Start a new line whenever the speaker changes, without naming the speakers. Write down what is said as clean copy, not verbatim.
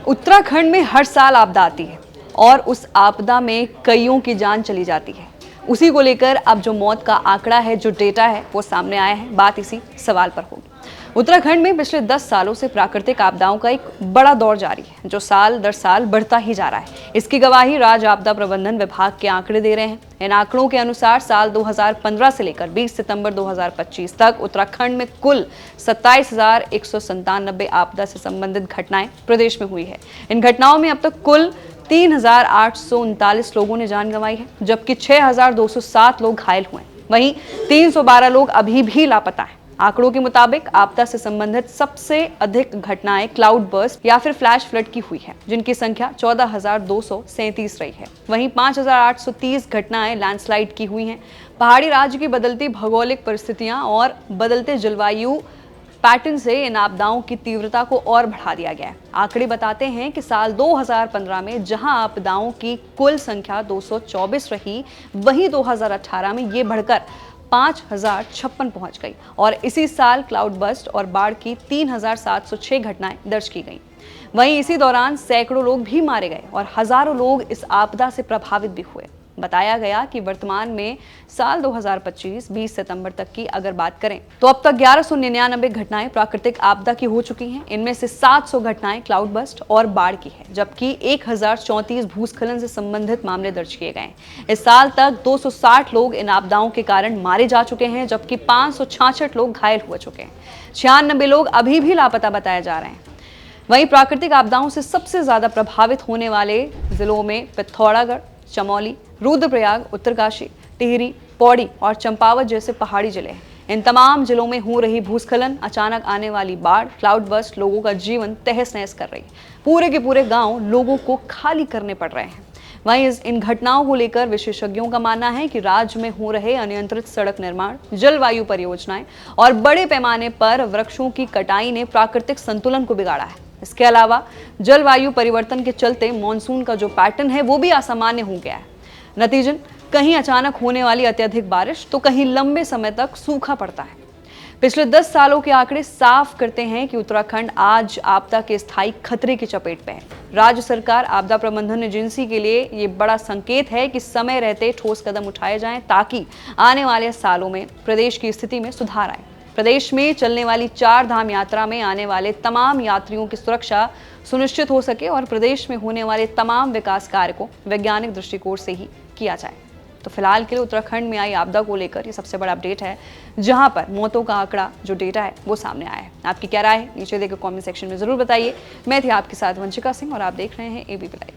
उत्तराखंड में हर साल आपदा आती है और उस आपदा में कईयों की जान चली जाती है। उसी को लेकर अब जो मौत का आंकड़ा है, जो डेटा है, वो सामने आया है। बात इसी सवाल पर होगी। उत्तराखंड में पिछले 10 सालों से प्राकृतिक आपदाओं का एक बड़ा दौर जारी है, जो साल दर साल बढ़ता ही जा रहा है। इसकी गवाही राज्य आपदा प्रबंधन विभाग के आंकड़े दे रहे हैं। इन आंकड़ों के अनुसार साल 2015 से लेकर 20 सितंबर 2025 तक उत्तराखंड में कुल 27,197 आपदा से संबंधित घटनाएं प्रदेश में हुई है। इन घटनाओं में अब तक कुल 3,839 लोगों ने जान गंवाई है, जबकि 6,207 लोग घायल हुए। वहीं 312 लोग अभी भी लापता हैं। आंकड़ों के मुताबिक आपदा से संबंधित सबसे अधिक घटनाएं क्लाउड बर्स्ट या फिर फ्लैश फ्लड की हुई है, जिनकी संख्या 14,237 रही है। वहीं 5,830 घटनाएं लैंडस्लाइड की हुई हैं। पहाड़ी राज्य की बदलती भौगोलिक परिस्थितियां और बदलते जलवायु पैटर्न से इन आपदाओं की तीव्रता को और बढ़ा दिया गया है। आंकड़े बताते हैं कि साल 2015 में जहां आपदाओं की कुल संख्या 224 रही, वहीं 2018 में ये बढ़कर 5,056 पहुंच गई और इसी साल क्लाउड बस्ट और बाढ़ की 3,706 घटनाएं दर्ज की गईं। वहीं इसी दौरान सैकड़ों लोग भी मारे गए और हजारों लोग इस आपदा से प्रभावित भी हुए। बताया गया कि वर्तमान में साल 2025 20 सितंबर तक की अगर बात करें तो अब तक 1199 घटनाएं प्राकृतिक आपदा की हो चुकी हैं। इनमें से 700 घटनाएं क्लाउड बस्ट और बाढ़ की है, जबकि 1034 भूस्खलन से संबंधित मामले दर्ज किए गए। इस साल तक 260 लोग इन आपदाओं के कारण मारे जा चुके हैं, जबकि 566 लोग घायल हो चुके हैं। 96 लोग अभी भी लापता बताए जा रहे हैं। वहीं प्राकृतिक आपदाओं से सबसे ज्यादा प्रभावित होने वाले जिलों में पिथौरागढ़, चमोली, रुद्रप्रयाग, उत्तरकाशी, टिहरी, पौड़ी और चंपावत जैसे पहाड़ी जिले हैं। इन तमाम जिलों में हो रही भूस्खलन, अचानक आने वाली बाढ़, क्लाउड बस्ट लोगों का जीवन तहस नहस कर रही है। पूरे के पूरे गांव लोगों को खाली करने पड़ रहे हैं। वहीं इन घटनाओं को लेकर विशेषज्ञों का मानना है कि राज्य में हो रहे अनियंत्रित सड़क निर्माण, जलवायु परियोजनाएं और बड़े पैमाने पर वृक्षों की कटाई ने प्राकृतिक संतुलन को बिगाड़ा है। इसके अलावा जलवायु परिवर्तन के चलते मॉनसून का जो पैटर्न है वो भी असामान्य हो गया है। नतीजन कहीं अचानक होने वाली अत्यधिक बारिश तो कहीं लंबे समय तक सूखा पड़ता है। पिछले 10 सालों के आंकड़े साफ करते हैं कि उत्तराखंड आज आपदा के स्थायी खतरे की चपेट में है। राज्य सरकार आपदा प्रबंधन एजेंसी के लिए ये बड़ा संकेत है कि समय रहते ठोस कदम उठाए जाएं, ताकि आने वाले सालों में प्रदेश की स्थिति में सुधार आए। प्रदेश में चलने वाली 4 धाम यात्रा में आने वाले तमाम यात्रियों की सुरक्षा सुनिश्चित हो सके और प्रदेश में होने वाले तमाम विकास कार्य को वैज्ञानिक दृष्टिकोण से ही किया जाए। तो फिलहाल के लिए उत्तराखंड में आई आपदा को लेकर ये सबसे बड़ा अपडेट है, जहां पर मौतों का आंकड़ा जो डेटा है वो सामने आया है। आपकी क्या राय है नीचे देकर कमेंट सेक्शन में जरूर बताइए। मैं थी आपके साथ वंशिका सिंह और आप देख रहे हैं एबीपी लाइव।